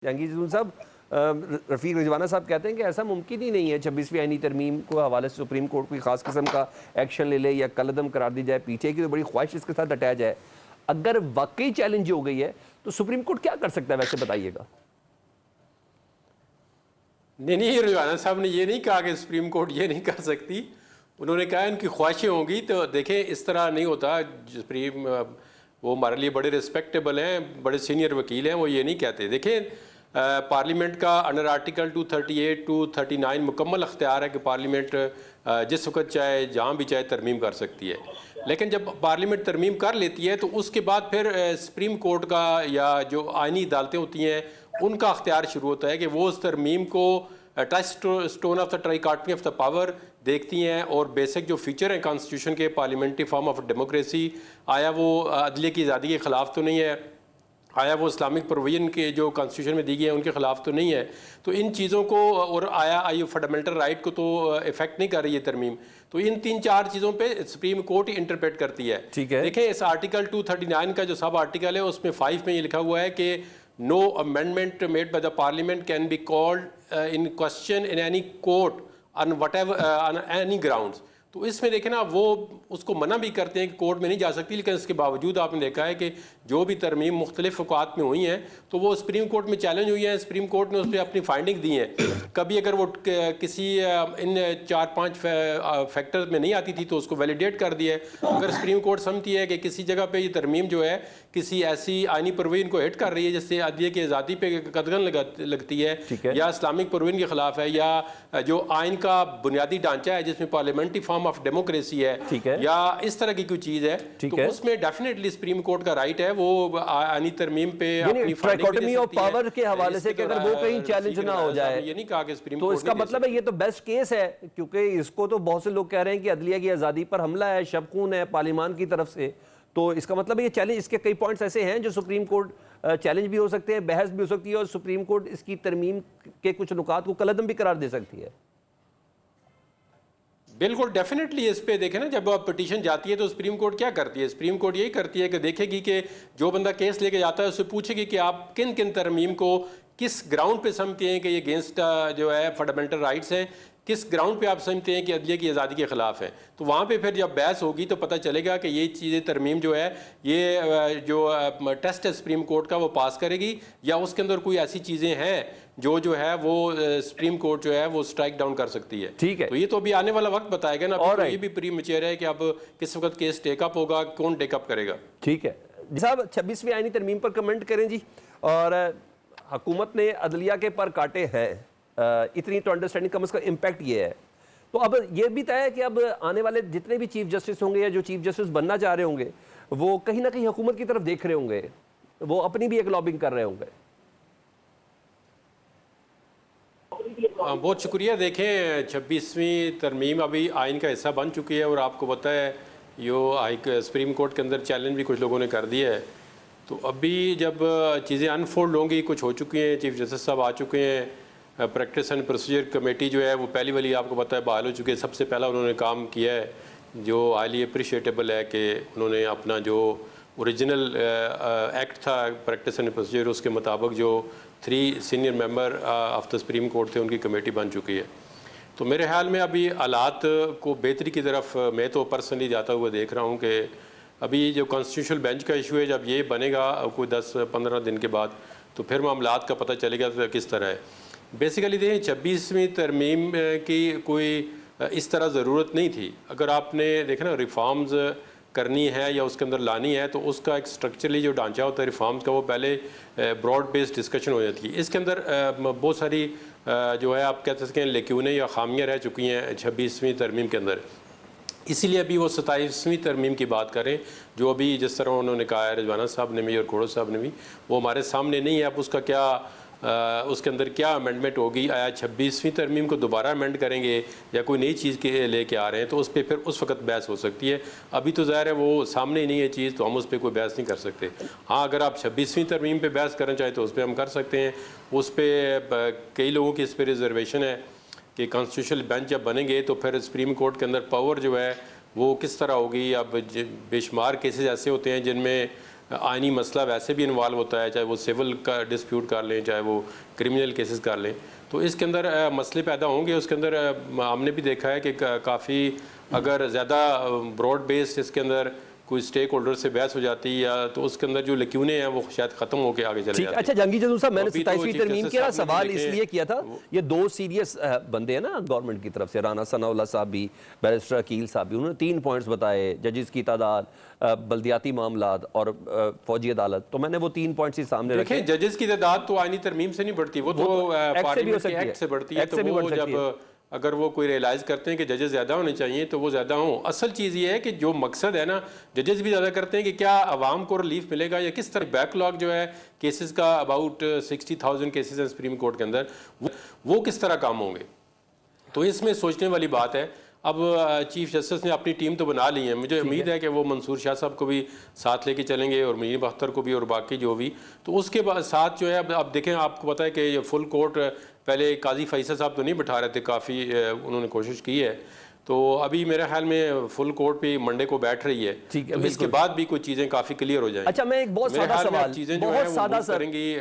जहांगीर साहब, रफ़ीक रिजवाना साहब कहते हैं कि ऐसा मुमकिन ही नहीं है 26वीं आईनी तरमीम को हवाले से सुप्रीम कोर्ट कोई ख़ास किस्म का एक्शन ले ले या कलअदम करार दी जाए, पीछे की तो बड़ी ख्वाहिश इसके साथ हटाया जाए। अगर वाकई चैलेंज हो गई है तो सुप्रीम कोर्ट क्या कर सकता है, वैसे बताइएगा। नहीं, रिजवाना साहब ने ये नहीं कहा कि सुप्रीम कोर्ट ये नहीं कर सकती। उन्होंने कहा उनकी ख्वाहिशें होंगी। तो देखें, इस तरह नहीं होता। सुप्रीम वो हमारे लिए बड़े रिस्पेक्टेबल हैं, बड़े सीनियर वकील हैं, वो ये नहीं कहते। देखें, पार्लियामेंट का अंडर आर्टिकल 238 239 मुकम्मल अख्तियार है कि पार्लियामेंट जिस वक्त चाहे जहाँ भी चाहे तरमीम कर सकती है। लेकिन जब पार्लियामेंट तरमीम कर लेती है तो उसके बाद फिर सुप्रीम कोर्ट का या जो आइनी अदालतें होती हैं उनका अख्तियार शुरू होता है कि वो उस तरमीम को touch stone of the trichotomy of the power देखती हैं और बेसिक जो फीचर हैं कॉन्स्टिट्यूशन के, पार्लियामेंट्री फॉर्म ऑफ डेमोक्रेसी, आया वो अदलिया की आज़ादी के ख़िलाफ़ तो नहीं है, आया वो इस्लामिक प्रोविजन के जो कॉन्स्टिट्यूशन में दी गई है उनके ख़िलाफ़ तो नहीं है। तो इन चीज़ों को, और आया ये फंडामेंटल राइट को तो इफेक्ट नहीं कर रही है तरमीम। तो इन 3-4 चीज़ों पे सुप्रीम कोर्ट ही इंटरप्रेट करती है। ठीक है, देखें, इस आर्टिकल 239 का जो सब आर्टिकल है उसमें 5 में ये लिखा हुआ है कि no amendment made by the parliament can be called in question in any court on whatever on any grounds. तो इसमें देखें ना, वो उसको मना भी करते हैं कि कोर्ट में नहीं जा सकती, लेकिन इसके बावजूद आपने देखा है कि जो भी तरमीम मुख्तलिफ अवकात में हुई हैं तो वो सुप्रीम कोर्ट में चैलेंज हुई हैं। सुप्रीम कोर्ट ने उस पर अपनी फाइंडिंग दी हैं। कभी अगर वो किसी इन 4-5 फैक्टर्स में नहीं आती थी तो उसको वैलिडेट कर दिया है। अगर सुप्रीम कोर्ट समझती है कि किसी जगह पे ये तरमीम जो है किसी ऐसी आइनी प्रोविजन को हिट कर रही है जिससे अदलिया की आज़ादी पे कदगन लगती है, या इस्लामिक प्रोविजन के खिलाफ है, या जो आइन का बुनियादी ढांचा है जिसमें पार्लियामेंट्री फॉर्म ऑफ डेमोक्रेसी है, या इस तरह की कोई चीज़ है, तो उसमें डेफिनेटली सुप्रीम कोर्ट का राइट है वो आइनी तरमीम पे अपनी ट्राइकोटमी ऑफ पावर के हवाले से कि अगर वो कहीं चैलेंज ना हो जाए, ये नहीं कहा कि सुप्रीम तो कोर्ट इसका मतलब है ये तो बेस्ट केस है, क्योंकि इसको तो बहुत से लोग कह रहे हैं कि अदलिया की आज़ादी पर हमला है, शबखून है पार्लियामान की तरफ से। तो इसका मतलब है ये चैलेंज, इसके कई पॉइंट्स ऐसे हैं जो सुप्रीम कोर्ट चैलेंज भी हो सकते हैं, बहस भी हो सकती है, और सुप्रीम कोर्ट इसकी तरमीम के कुछ नुकात को कलअदम भी करार दे सकती है। बिल्कुल, डेफिनेटली इस पे देखें ना, जब पिटीशन जाती है तो सुप्रीम कोर्ट क्या करती है? सुप्रीम कोर्ट यही करती है कि देखेगी कि जो बंदा केस लेके जाता है उससे पूछेगी कि आप किन किन तरमीम को किस ग्राउंड पे समझते हैं कि ये अगेंस्ट जो है फंडामेंटल राइट्स हैं, किस ग्राउंड पे आप समझते हैं कि अदलिया की आज़ादी के ख़िलाफ़ है। तो वहाँ पे फिर जब बहस होगी तो पता चलेगा कि ये चीज़ें तरमीम जो है ये जो टेस्ट है सुप्रीम कोर्ट का वो पास करेगी, या उसके अंदर कोई ऐसी चीज़ें हैं जो है वो सुप्रीम कोर्ट जो है वो स्ट्राइक डाउन कर सकती है। ठीक है, तो ये तो अभी आने वाला वक्त बताएगा ना। और तो ये भी प्री मैच्योर है कि अब किस वक्त केस टेकअप होगा, कौन टेकअप करेगा। ठीक है साहब, 26वीं आईनी तरमीम पर कमेंट करें जी। और हुकूमत ने अदलिया के पर काटे हैं, इतनी तो अंडरस्टैंडिंग कम, उसका इम्पैक्ट ये है। तो अब ये भी तय है कि अब आने वाले जितने भी चीफ जस्टिस होंगे या जो चीफ जस्टिस बनना चाह रहे होंगे वो कहीं ना कहीं हुकूमत की तरफ देख रहे होंगे, वो अपनी भी एक लॉबिंग कर रहे होंगे। बहुत शुक्रिया। देखें, 26वीं तरमीम अभी आइन का हिस्सा बन चुकी है, और आपको पता है यो सुप्रीम कोर्ट के अंदर चैलेंज भी कुछ लोगों ने कर दिया है। तो अभी जब चीज़ें अनफोल्ड होंगी, कुछ हो चुकी हैं, चीफ जस्टिस साहब आ चुके हैं, प्रैक्टिस एंड प्रोसीजर कमेटी जो है वो पहली वाली आपको पता है बहाल हो चुकी है। सबसे पहला उन्होंने काम किया है जो हाईली अप्रिशिएटेबल है कि उन्होंने अपना जो ओरिजिनल एक्ट था प्रैक्टिस एंड प्रोसीजर, उसके मुताबिक जो 3 senior member of the supreme court थे उनकी कमेटी बन चुकी है। तो मेरे ख्याल में अभी हालात को बेहतरी की तरफ मैं तो पर्सनली जाता हुआ देख रहा हूँ कि अभी जो कॉन्स्टिट्यूशनल बेंच का इशू है, जब ये बनेगा कोई 10-15 दिन के बाद, तो फिर मामलात का पता चलेगा तो किस तरह है। बेसिकली देखें, 26वीं तरमीम की कोई इस तरह ज़रूरत नहीं थी। अगर आपने देखा ना रिफॉर्म्स करनी है या उसके अंदर लानी है तो उसका एक स्ट्रक्चरली जो ढांचा होता है रिफॉर्म्स का वो पहले ब्रॉड बेस्ड डिस्कशन हो जाती है। इसके अंदर बहुत सारी जो है आप कह सकते हैं लेक्यूने या खामियाँ रह चुकी हैं 26वीं तरमीम के अंदर। इसीलिए अभी वो 27वीं तरमीम की बात करें जो अभी जिस तरह उन्होंने कहा है रिजवाना साहब ने भी और घोड़ो साहब ने भी, वो हमारे सामने नहीं है। अब उसका क्या उसके अंदर क्या अमेंडमेंट होगी, आया 26वीं तरमीम को दोबारा अमेंड करेंगे या कोई नई चीज़ के लेके आ रहे हैं, तो उस पर फिर उस वक्त बहस हो सकती है। अभी तो ज़ाहिर है वो सामने ही नहीं है चीज़, तो हम उस पर कोई बहस नहीं कर सकते। हाँ, अगर आप 26वीं तरमीम पे बहस करना चाहें तो उस पर हम कर सकते हैं। उस पर कई लोगों की इस पर रिजर्वेशन है कि कॉन्स्टिट्यूशनल बेंच जब बनेंगे तो फिर सुप्रीम कोर्ट के अंदर पावर जो है वो किस तरह होगी। अब बेशुमार केसेस ऐसे होते हैं जिनमें आइनी मसला वैसे भी इन्वॉल्व होता है, चाहे वो सिविल का डिस्प्यूट कर लें, चाहे वो क्रिमिनल केसेस कर लें, तो इसके अंदर मसले पैदा होंगे। उसके अंदर हमने भी देखा है कि काफ़ी अगर ज़्यादा ब्रॉड बेस्ड इसके अंदर कोई स्टेक होल्डर से बहस हो जाती है, या तो उसके अंदर जो लक्यूने हैं वो शायद खत्म होकर आगे चले जाते हैं। अच्छा जहांगीर जदूर साहब, मैंने अभी तो 27वीं चीफ तरमीम जस्टिस के ना साहब ने सवाल देखे- इसलिए किया था, ये दो सीरियस बंदे हैं ना गवर्नमेंट की तरफ से, राना सनाउल्लाह साहब भी, बैरिस्टर अकील साहब भी, उन्होंने 3 पॉइंट्स बताए, जजेस की तादाद, बल्दियाती मामलात और फौजी अदालत। तो मैंने वो 3 पॉइंट्स ही सामने रखे। देखें, जजेस की तादाद तो आईनी तरमीम से नहीं बढ़ती, वो तो एक्ट से भी हो पार्लियामेंट के सकती है, एक्ट से बढ़ती है। एक्ट तो से भी वो बढ़ सकती है। जब अगर वो कोई रियलाइज़ करते हैं कि जजेस ज़्यादा होने चाहिए तो वो ज़्यादा हों। असल चीज़ ये है कि जो मकसद है ना, जजेस भी ज़्यादा करते हैं कि क्या आवाम को रिलीफ मिलेगा, या किस तरह बैकलॉग जो है केसेस का, अबाउट 60,000 केसेस हैं सुप्रीम कोर्ट के अंदर, वो किस तरह काम होंगे। तो इसमें सोचने वाली बात है। अब चीफ जस्टिस ने अपनी टीम तो बना ली है, मुझे उम्मीद है कि वो मंसूर शाह साहब को भी साथ लेके चलेंगे और मुनीर अख्तर को भी और बाकी जो भी। तो उसके बाद साथ जो है अब देखें, आपको पता है कि ये फुल कोर्ट पहले काजी फैसल साहब तो नहीं बिठा रहे थे, काफ़ी उन्होंने कोशिश की है। तो अभी मेरे ख्याल में फुल कोर्ट पे मंडे को बैठ रही है, ठीक है, तो इसके बाद भी कुछ चीज़ें काफ़ी क्लियर हो जाएंगी। अच्छा, मैं एक बहुत मेरे सादा ख्याल में सवाल, चीज़ें जो है बहुत वो सादा मूव सर, करेंगी।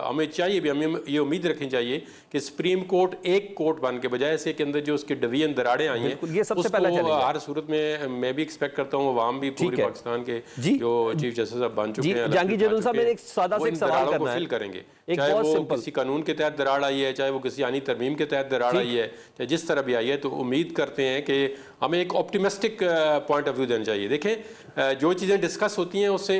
हमें चाहिए भी, हमें ये उम्मीद रखनी चाहिए कि सुप्रीम कोर्ट एक कोर्ट बन के बजाय से के अंदर जो उसकी डिवीजन दरारें आई हैं, ये सबसे पहले उसको चलेगा। हर सूरत में मैं भी एक्सपेक्ट करता हूँ अवाम भी, पूरे पाकिस्तान के जी। जो चीफ जस्टिस साहब बन चुके जी, हैं, जहांगीर जदूर साहब, मैंने एक सादा से एक सवाल करना है। फिल करेंगे, एक चाहे बहुत वो सिंपल, किसी कानून के तहत दरार आई है, चाहे वो किसी आनी तरमीम के तहत दरार आई है, चाहे जिस तरह भी आई है। तो उम्मीद करते हैं कि हमें एक ऑप्टिमिस्टिक पॉइंट ऑफ व्यू देना चाहिए। देखें, जो चीज़ें डिस्कस होती हैं उससे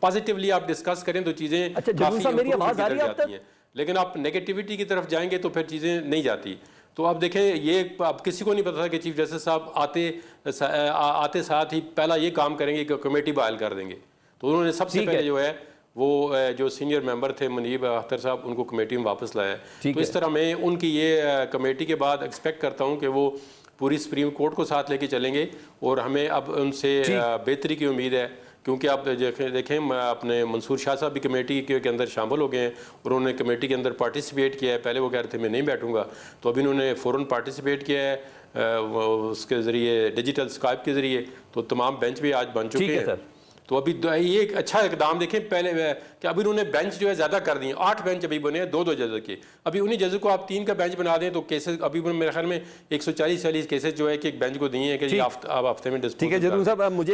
पॉजिटिवली आप डिस्कस करें तो चीज़ें अच्छा, जदूर साहब, मेरी आवाज़ आ रही है आप तक? लेकिन आप नेगेटिविटी की तरफ जाएंगे तो फिर चीज़ें नहीं जाती। तो अब देखें, ये अब किसी को नहीं पता था कि चीफ जस्टिस साहब आते साथ ही पहला ये काम करेंगे कि कमेटी बहाल कर देंगे। तो उन्होंने सबसे पहले जो है वो जो सीनियर मेंबर थे मुनीर अख्तर साहब, उनको कमेटी में वापस लाया। तो इस तरह मैं उनकी ये कमेटी के बाद एक्सपेक्ट करता हूँ कि वो पूरी सुप्रीम कोर्ट को साथ लेके चलेंगे, और हमें अब उनसे बेहतरी की उम्मीद है। क्योंकि आप देखें अपने मंसूर शाह साहब भी कमेटी के अंदर शामिल हो गए हैं, और उन्होंने कमेटी के अंदर पार्टिसिपेट किया है। पहले वो कह रहे थे मैं नहीं बैठूंगा, तो अभी उन्होंने फ़ौरन पार्टिसिपेट किया है उसके ज़रिए, डिजिटल स्काइप के ज़रिए। तो तमाम बेंच भी आज बन चुके हैं। तो अभी ये एक अच्छा इकदाम देखें पहले कि अभी उन्होंने बेंच जो है ज़्यादा कर दिए, 8 बेंच अभी बने हैं 2-2 जज के। अभी उन्हीं जज को आप 3 का बेंच बना दें तो केसेस अभी मेरे ख्याल में 140-40 केसेस जो है कि एक बेंच को दिए हैं कि आप हफ्ते में डिस्पोज। ठीक है जदूर साहब, मुझे